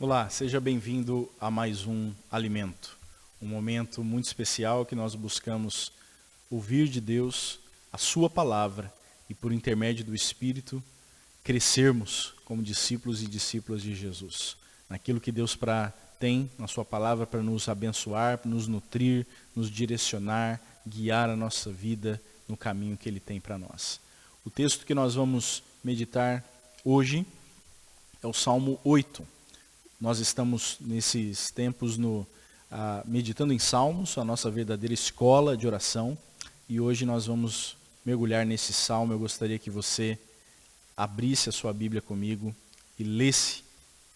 Olá, seja bem-vindo a mais um Alimento, um momento muito especial que nós buscamos ouvir de Deus a sua palavra e por intermédio do Espírito crescermos como discípulos e discípulas de Jesus, naquilo que Deus tem na sua palavra para nos abençoar, nos nutrir, nos direcionar, guiar a nossa vida no caminho que Ele tem para nós. O texto que nós vamos meditar hoje é o Salmo 8. Nós estamos nesses tempos meditando em Salmos, a nossa verdadeira escola de oração, e hoje nós vamos mergulhar nesse Salmo. Eu gostaria que você abrisse a sua Bíblia comigo e lesse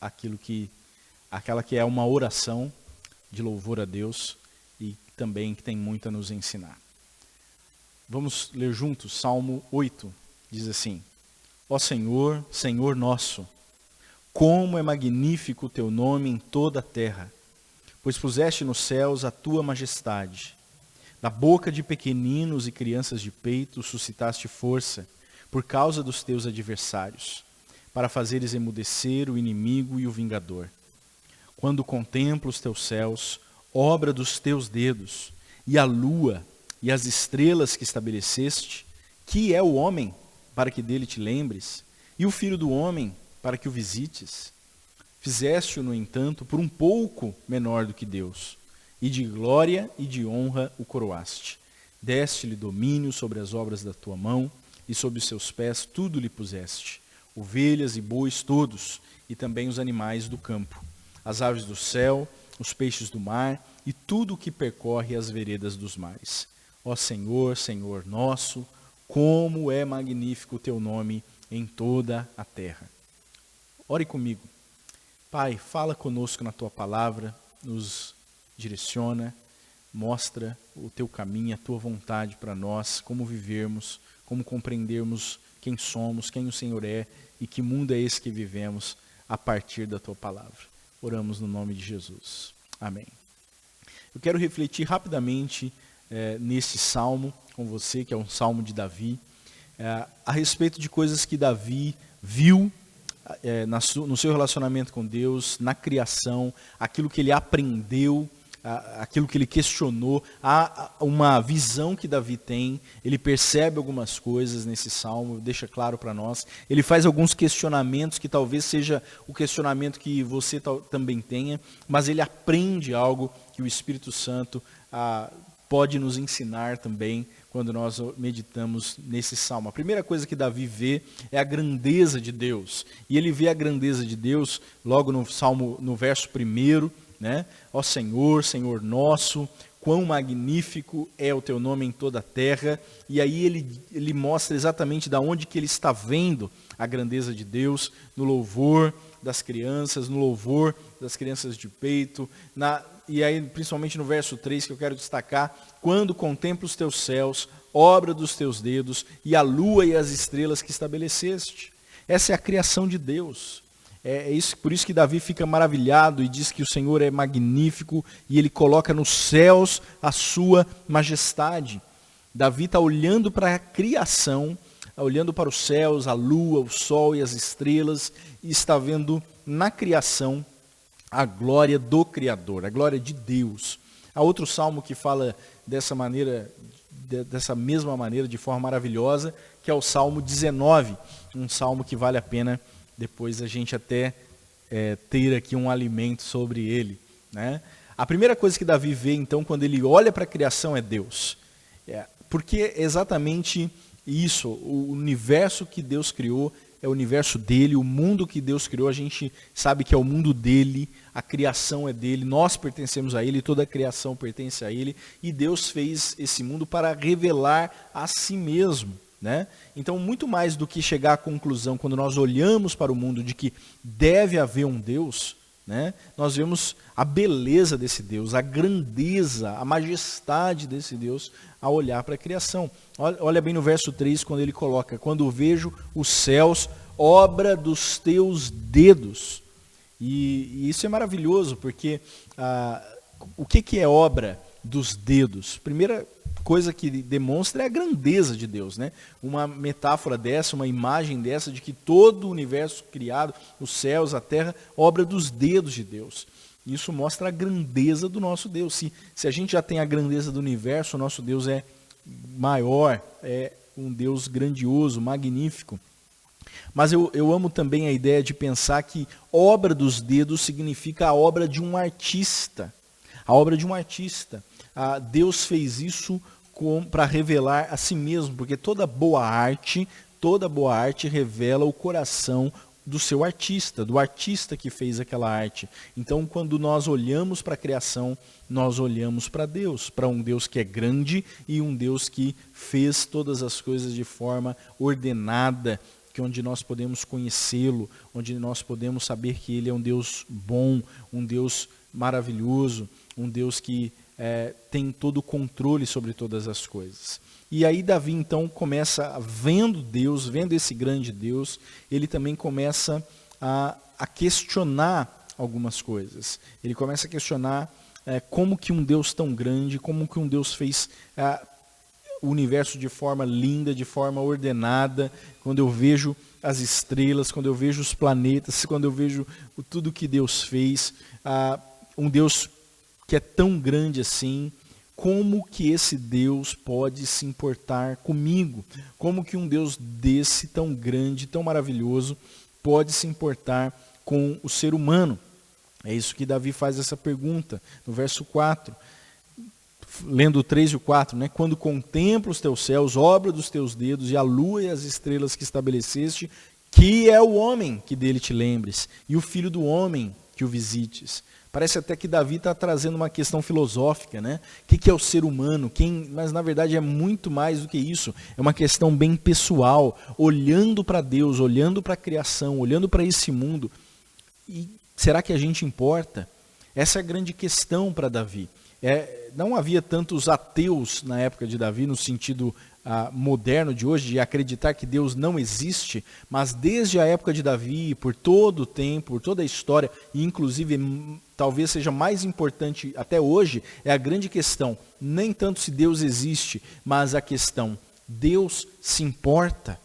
aquela que é uma oração de louvor a Deus e também que tem muito a nos ensinar. Vamos ler juntos, Salmo 8, diz assim: Ó Senhor, Senhor nosso, como é magnífico o teu nome em toda a terra, pois puseste nos céus a tua majestade. Da boca de pequeninos e crianças de peito suscitaste força, por causa dos teus adversários, para fazeres emudecer o inimigo e o vingador. Quando contemplo os teus céus, obra dos teus dedos, e a lua e as estrelas que estabeleceste, que é o homem, para que dele te lembres, e o filho do homem, para que o visites. Fizeste-o, no entanto, por um pouco menor do que Deus, e de glória e de honra o coroaste. Deste-lhe domínio sobre as obras da tua mão, e sob os seus pés tudo lhe puseste, ovelhas e bois todos, e também os animais do campo, as aves do céu, os peixes do mar, e tudo o que percorre as veredas dos mares. Ó Senhor, Senhor nosso, como é magnífico o teu nome em toda a terra. Ore comigo. Pai, fala conosco na tua palavra, nos direciona, mostra o teu caminho, a tua vontade para nós, como vivermos, como compreendermos quem somos, quem o Senhor é e que mundo é esse que vivemos a partir da tua palavra. Oramos no nome de Jesus. Amém. Eu quero refletir rapidamente nesse salmo com você, que é um salmo de Davi, a respeito de coisas que Davi viu no seu relacionamento com Deus, na criação, aquilo que ele aprendeu, aquilo que ele questionou. Há uma visão que Davi tem, ele percebe algumas coisas nesse salmo, deixa claro para nós. Ele faz alguns questionamentos que talvez seja o questionamento que você também tenha, mas ele aprende algo que o Espírito Santo pode nos ensinar também quando nós meditamos nesse salmo. A primeira coisa que Davi vê é a grandeza de Deus. E ele vê a grandeza de Deus logo no salmo, no verso 1, né? Ó Senhor, Senhor nosso, quão magnífico é o teu nome em toda a terra. E aí ele mostra exatamente de onde que ele está vendo a grandeza de Deus, no louvor das crianças, no louvor das crianças de peito, e aí principalmente no verso 3 que eu quero destacar: quando contemplo os teus céus, obra dos teus dedos, e a lua e as estrelas que estabeleceste. Essa é a criação de Deus. Por isso que Davi fica maravilhado e diz que o Senhor é magnífico e ele coloca nos céus a sua majestade. Davi está olhando para a criação, olhando para os céus, a lua, o sol e as estrelas, e está vendo na criação a glória do Criador, a glória de Deus. Há outro salmo que fala dessa mesma maneira, de forma maravilhosa, que é o Salmo 19, um salmo que vale a pena depois a gente até ter aqui um alimento sobre ele, né? A primeira coisa que Davi vê, então, quando ele olha para a criação é Deus. Porque exatamente isso, o universo que Deus criou é o universo dele, o mundo que Deus criou, a gente sabe que é o mundo dele, a criação é dele, nós pertencemos a ele, toda a criação pertence a ele, e Deus fez esse mundo para revelar a si mesmo, né? Então, muito mais do que chegar à conclusão, quando nós olhamos para o mundo, de que deve haver um Deus, né? Nós vemos a beleza desse Deus, a grandeza, a majestade desse Deus ao olhar para a criação. Olha bem no verso 3, quando ele coloca: quando vejo os céus, obra dos teus dedos. E isso é maravilhoso, porque o que é obra dos dedos. Primeira coisa que demonstra é a grandeza de Deus, né? Uma metáfora dessa, uma imagem dessa, de que todo o universo criado, os céus, a terra, obra dos dedos de Deus. Isso mostra a grandeza do nosso Deus. Se a gente já tem a grandeza do universo, o nosso Deus é maior, é um Deus grandioso, magnífico. Mas eu amo também a ideia de pensar que obra dos dedos significa a obra de um artista. A obra de um artista. Deus fez isso para revelar a si mesmo, porque toda boa arte revela o coração do seu artista, do artista que fez aquela arte. Então, quando nós olhamos para a criação, nós olhamos para Deus, para um Deus que é grande e um Deus que fez todas as coisas de forma ordenada, onde nós podemos conhecê-lo, onde nós podemos saber que ele é um Deus bom, um Deus maravilhoso, um Deus que tem todo o controle sobre todas as coisas. E aí Davi então começa, vendo Deus, vendo esse grande Deus, ele também começa a questionar algumas coisas. Ele começa a questionar como que um Deus tão grande, como que um Deus fez o universo de forma linda, de forma ordenada. Quando eu vejo as estrelas, quando eu vejo os planetas, quando eu vejo tudo que Deus fez, um Deus que é tão grande assim, como que esse Deus pode se importar comigo? Como que um Deus desse, tão grande, tão maravilhoso, pode se importar com o ser humano? É isso que Davi faz essa pergunta, no verso 4. Lendo o 3 e o 4, né? Quando contemplo os teus céus, obra dos teus dedos, e a lua e as estrelas que estabeleceste, que é o homem que dele te lembres, e o filho do homem que o visites. Parece até que Davi está trazendo uma questão filosófica, né? O que é o ser humano? Mas na verdade é muito mais do que isso. É uma questão bem pessoal, olhando para Deus, olhando para a criação, olhando para esse mundo. E será que a gente importa? Essa é a grande questão para Davi. Não havia tantos ateus na época de Davi, no sentido moderno de hoje, de acreditar que Deus não existe, mas desde a época de Davi, por todo o tempo, por toda a história, e inclusive talvez seja mais importante até hoje, é a grande questão, nem tanto se Deus existe, mas a questão, Deus se importa?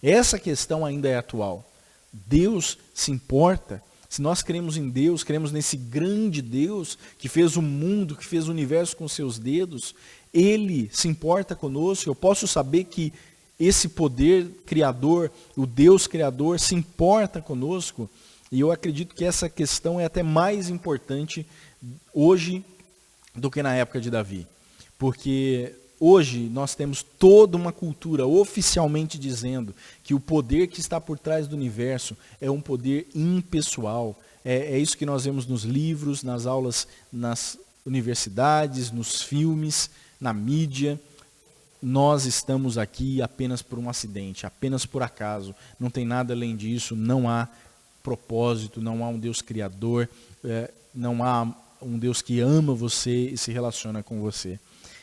Essa questão ainda é atual. Deus se importa? Se nós cremos em Deus, cremos nesse grande Deus que fez o mundo, que fez o universo com seus dedos, Ele se importa conosco. Eu posso saber que esse poder criador, o Deus criador, se importa conosco. E eu acredito que essa questão é até mais importante hoje do que na época de Davi. Porque hoje nós temos toda uma cultura oficialmente dizendo que o poder que está por trás do universo é um poder impessoal. É isso que nós vemos nos livros, nas aulas, nas universidades, nos filmes, na mídia. Nós estamos aqui apenas por um acidente, apenas por acaso. Não tem nada além disso, não há propósito, não há um Deus criador, não há um Deus que ama você e se relaciona com você.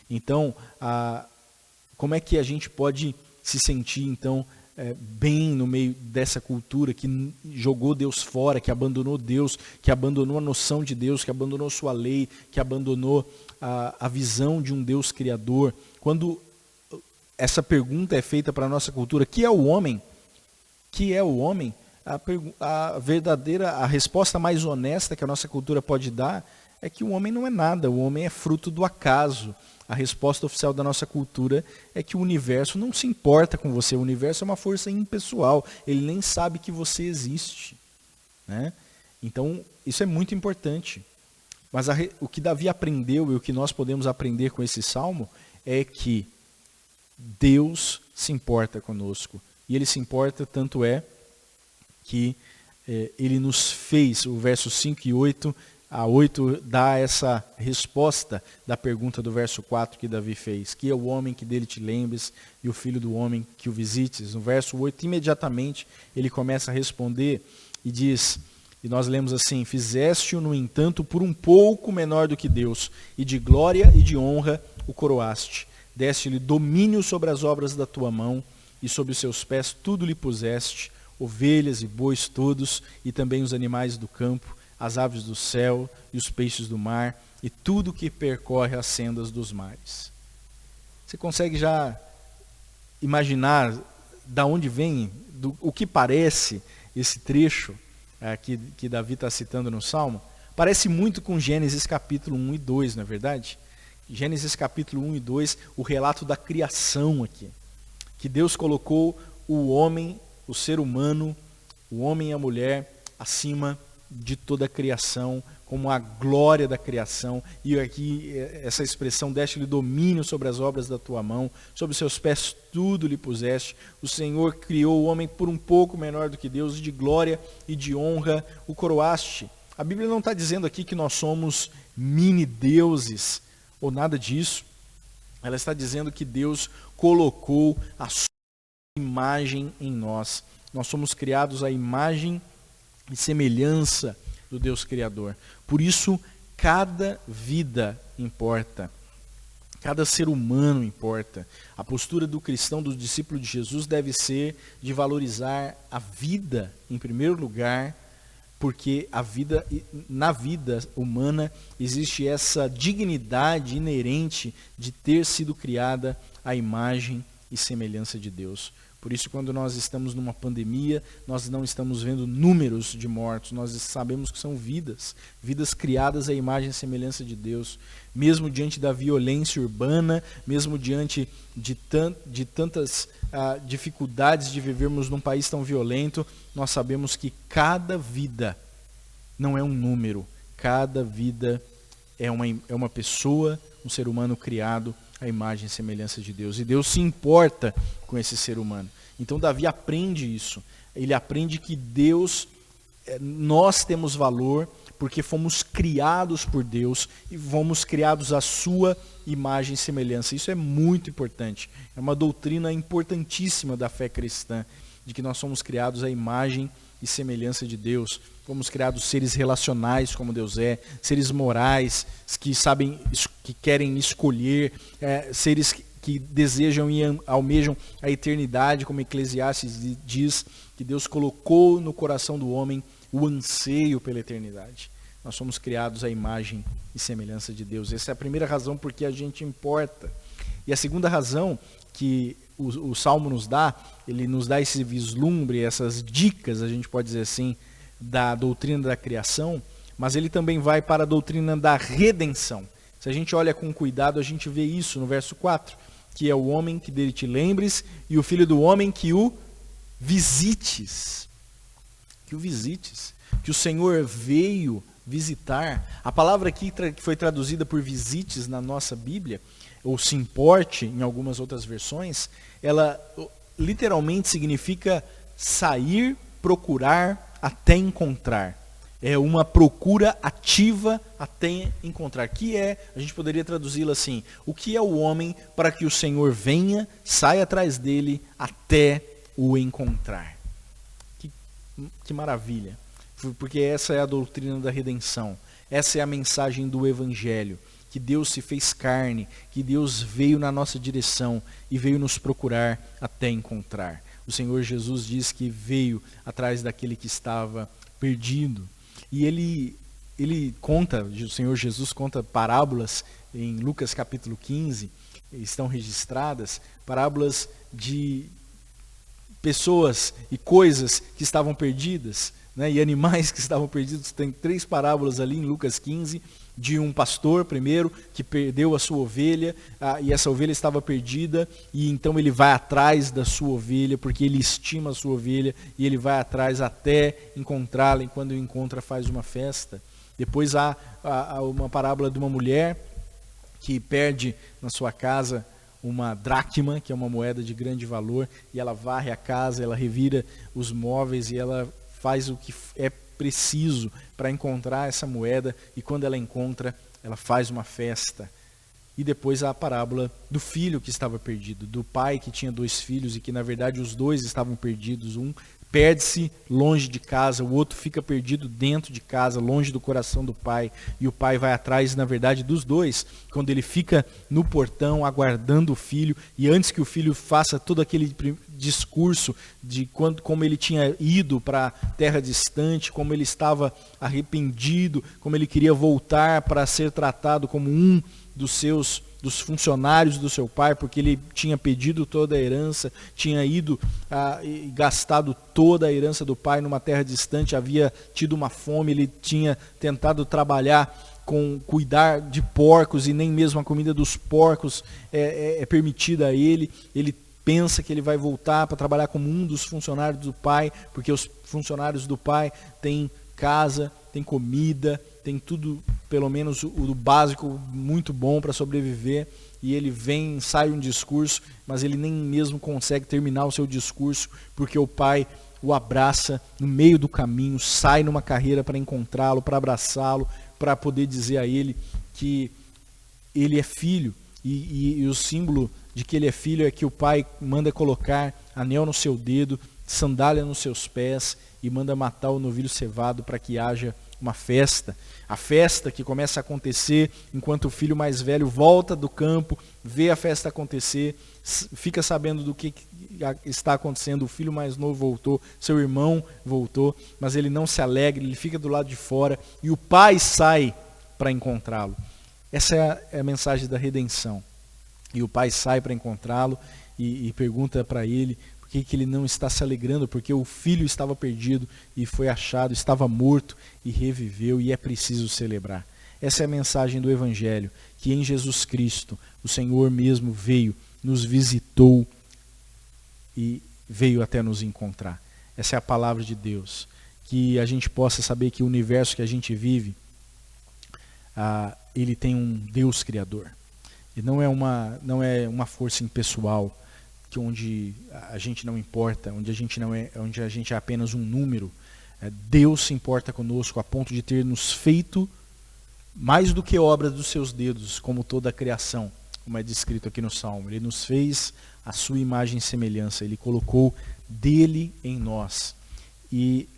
Então, como é que a gente pode se sentir, então, bem no meio dessa cultura que jogou Deus fora, que abandonou Deus, que abandonou a noção de Deus, que abandonou sua lei, que abandonou a visão de um Deus criador? Quando essa pergunta é feita para a nossa cultura, que é o homem? Que é o homem? A resposta mais honesta que a nossa cultura pode dar é que o homem não é nada, o homem é fruto do acaso. A resposta oficial da nossa cultura é que o universo não se importa com você. O universo é uma força impessoal. Ele nem sabe que você existe, né? Então, isso é muito importante. Mas o que Davi aprendeu e o que nós podemos aprender com esse salmo é que Deus se importa conosco. E Ele se importa, tanto é que Ele nos fez, o verso 5 e 8... A 8 dá essa resposta da pergunta do verso 4 que Davi fez. Que é o homem que dele te lembres e o filho do homem que o visites. No verso 8, imediatamente, ele começa a responder e diz, e nós lemos assim, fizeste-o, no entanto, por um pouco menor do que Deus, e de glória e de honra o coroaste. Deste-lhe domínio sobre as obras da tua mão, e sobre os seus pés tudo lhe puseste, ovelhas e bois todos, e também os animais do campo, as aves do céu e os peixes do mar e tudo que percorre as sendas dos mares. Você consegue já imaginar da onde vem, o que parece esse trecho que Davi está citando no Salmo? Parece muito com Gênesis capítulo 1 e 2, não é verdade? Gênesis capítulo 1 e 2, o relato da criação aqui. Que Deus colocou o homem, o ser humano, o homem e a mulher acima de toda a criação, como a glória da criação. E aqui essa expressão, deste-lhe domínio sobre as obras da tua mão, sobre os seus pés tudo lhe puseste. O Senhor criou o homem por um pouco menor do que Deus, de glória e de honra o coroaste. A Bíblia não está dizendo aqui que nós somos mini-deuses, ou nada disso. Ela está dizendo que Deus colocou a sua imagem em nós. Nós somos criados à imagem e semelhança do Deus Criador. Por isso, cada vida importa. Cada ser humano importa. A postura do cristão, do discípulo de Jesus, deve ser de valorizar a vida em primeiro lugar, porque na vida humana existe essa dignidade inerente de ter sido criada à imagem e semelhança de Deus. Por isso, quando nós estamos numa pandemia, nós não estamos vendo números de mortos, nós sabemos que são vidas criadas à imagem e semelhança de Deus. Mesmo diante da violência urbana, mesmo diante de tantas dificuldades de vivermos num país tão violento, nós sabemos que cada vida não é um número, cada vida é uma pessoa, um ser humano criado à imagem e semelhança de Deus. E Deus se importa com esse ser humano. Então Davi aprende isso. Ele aprende que nós temos valor porque fomos criados por Deus e fomos criados à sua imagem e semelhança. Isso é muito importante. É uma doutrina importantíssima da fé cristã, de que nós somos criados à imagem e semelhança de Deus. Fomos criados seres relacionais como Deus é, seres morais, que querem escolher, seres que desejam e almejam a eternidade, como Eclesiastes diz, que Deus colocou no coração do homem o anseio pela eternidade. Nós somos criados à imagem e semelhança de Deus. Essa é a primeira razão por que a gente importa. E a segunda razão que o Salmo nos dá, ele nos dá esse vislumbre, essas dicas, a gente pode dizer assim, da doutrina da criação, mas ele também vai para a doutrina da redenção. Se a gente olha com cuidado, a gente vê isso no verso 4, que é o homem que dele te lembres e o filho do homem que o visites. Que o visites. Que o Senhor veio visitar. A palavra aqui que foi traduzida por visites na nossa Bíblia, ou se importe em algumas outras versões, ela literalmente significa sair, procurar, até encontrar. É uma procura ativa até encontrar. Que a gente poderia traduzi-la assim, o que é o homem para que o Senhor venha, saia atrás dele até o encontrar. Que maravilha. Porque essa é a doutrina da redenção. Essa é a mensagem do Evangelho. Que Deus se fez carne, que Deus veio na nossa direção e veio nos procurar até encontrar. O Senhor Jesus diz que veio atrás daquele que estava perdido. E o Senhor Jesus conta parábolas em Lucas capítulo 15, estão registradas, parábolas de pessoas e coisas que estavam perdidas, né, e animais que estavam perdidos. Tem 3 parábolas ali em Lucas 15, de um pastor, primeiro, que perdeu a sua ovelha, e essa ovelha estava perdida, e então ele vai atrás da sua ovelha, porque ele estima a sua ovelha, e ele vai atrás até encontrá-la, e quando o encontra faz uma festa. Depois há uma parábola de uma mulher que perde na sua casa uma dracma, que é uma moeda de grande valor, e ela varre a casa, ela revira os móveis, e ela faz o que é preciso para encontrar essa moeda, e quando ela encontra, ela faz uma festa. E depois há a parábola do filho que estava perdido, do pai que tinha 2 filhos e que na verdade os 2 estavam perdidos, um perde-se longe de casa, o outro fica perdido dentro de casa, longe do coração do pai, e o pai vai atrás, na verdade, dos dois, quando ele fica no portão aguardando o filho, e antes que o filho faça todo aquele discurso de como ele tinha ido para a terra distante, como ele estava arrependido, como ele queria voltar para ser tratado como um dos funcionários do seu pai, porque ele tinha pedido toda a herança, tinha ido e gastado toda a herança do pai numa terra distante, havia tido uma fome, ele tinha tentado trabalhar cuidar de porcos, e nem mesmo a comida dos porcos é permitida a ele. Ele pensa que ele vai voltar para trabalhar como um dos funcionários do pai, porque os funcionários do pai têm casa, têm comida, tem tudo, pelo menos o básico, muito bom para sobreviver, e ele sai um discurso, mas ele nem mesmo consegue terminar o seu discurso, porque o pai o abraça no meio do caminho, sai numa carreira para encontrá-lo, para abraçá-lo, para poder dizer a ele que ele é filho, e o símbolo de que ele é filho é que o pai manda colocar anel no seu dedo, sandália nos seus pés, e manda matar o novilho cevado para que haja uma festa. A festa que começa a acontecer enquanto o filho mais velho volta do campo, vê a festa acontecer, fica sabendo do que está acontecendo, o filho mais novo voltou, seu irmão voltou, mas ele não se alegra, ele fica do lado de fora, e o pai sai para encontrá-lo. Essa é a mensagem da redenção. E o pai sai para encontrá-lo e pergunta para ele por que ele não está se alegrando, porque o filho estava perdido e foi achado, estava morto e reviveu, e é preciso celebrar. Essa é a mensagem do Evangelho, que em Jesus Cristo o Senhor mesmo veio, nos visitou e veio até nos encontrar. Essa é a palavra de Deus, que a gente possa saber que o universo que a gente vive, ele tem um Deus Criador. E não é uma força impessoal, onde a gente não importa, onde a gente é apenas um número. Deus se importa conosco a ponto de ter nos feito mais do que obra dos seus dedos, como toda a criação, como é descrito aqui no Salmo. Ele nos fez a sua imagem e semelhança, ele colocou dele em nós, e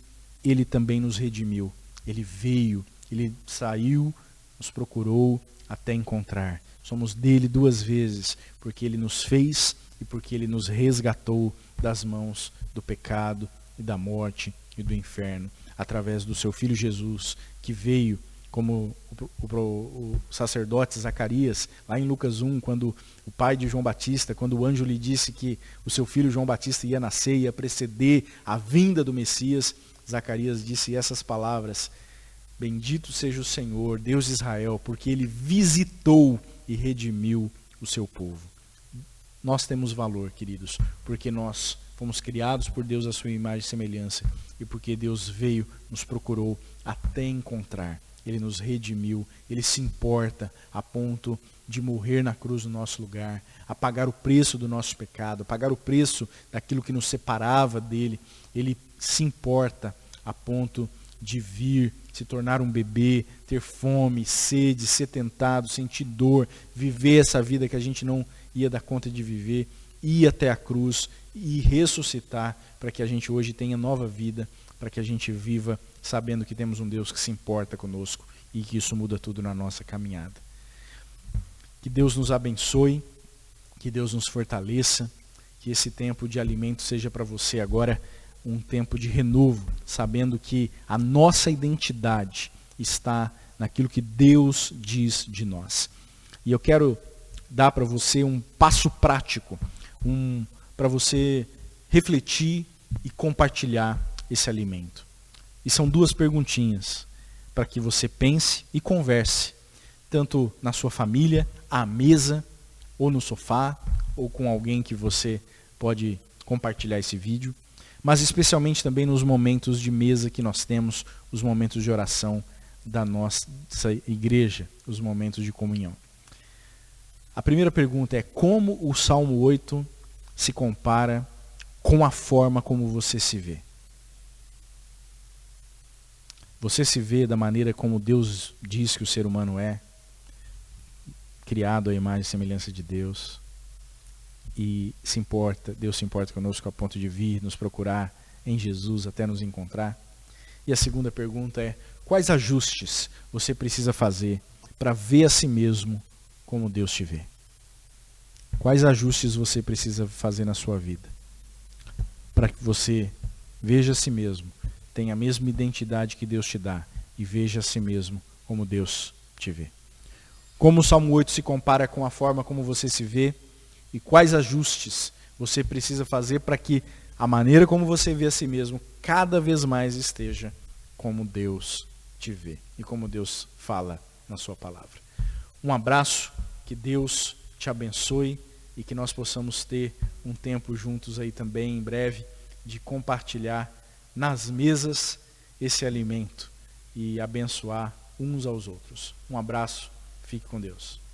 ele também nos redimiu. Ele veio, ele saiu, nos procurou até encontrar. Somos dele duas vezes, porque ele nos fez e porque ele nos resgatou das mãos do pecado e da morte e do inferno, através do seu Filho Jesus, que veio, como o sacerdote Zacarias, lá em Lucas 1, quando o pai de João Batista, quando o anjo lhe disse que o seu filho João Batista ia nascer, ia preceder a vinda do Messias, Zacarias disse essas palavras: bendito seja o Senhor, Deus de Israel, porque ele visitou e redimiu o seu povo. Nós temos valor, queridos, porque nós fomos criados por Deus à sua imagem e semelhança, e porque Deus veio, nos procurou até encontrar. Ele nos redimiu, ele se importa a ponto de morrer na cruz no nosso lugar, a pagar o preço do nosso pecado, a pagar o preço daquilo que nos separava dele. Ele se importa a ponto de vir, se tornar um bebê, ter fome, sede, ser tentado, sentir dor, viver essa vida que a gente não ia dar conta de viver, ir até a cruz e ressuscitar, para que a gente hoje tenha nova vida, para que a gente viva sabendo que temos um Deus que se importa conosco e que isso muda tudo na nossa caminhada. Que Deus nos abençoe, que Deus nos fortaleça, que esse tempo de alimento seja para você agora um tempo de renovo, sabendo que a nossa identidade está naquilo que Deus diz de nós. E eu quero dar para você um passo prático, para você refletir e compartilhar esse alimento. E são duas perguntinhas para que você pense e converse, tanto na sua família, à mesa, ou no sofá, ou com alguém que você pode compartilhar esse vídeo, mas especialmente também nos momentos de mesa que nós temos, os momentos de oração da nossa igreja, os momentos de comunhão. A primeira pergunta é: como o Salmo 8 se compara com a forma como você se vê? Você se vê da maneira como Deus diz que o ser humano é, criado à imagem e semelhança de Deus, e Deus se importa conosco a ponto de vir nos procurar, em Jesus até nos encontrar? E a segunda pergunta é: quais ajustes você precisa fazer para ver a si mesmo como Deus te vê? Quais ajustes você precisa fazer na sua vida para que você veja a si mesmo, tenha a mesma identidade que Deus te dá e veja a si mesmo como Deus te vê? Como o Salmo 8 se compara com a forma como você se vê e quais ajustes você precisa fazer para que a maneira como você vê a si mesmo cada vez mais esteja como Deus te vê e como Deus fala na sua palavra. Um abraço, que Deus te abençoe e que nós possamos ter um tempo juntos aí também em breve de compartilhar nas mesas esse alimento e abençoar uns aos outros. Um abraço, fique com Deus.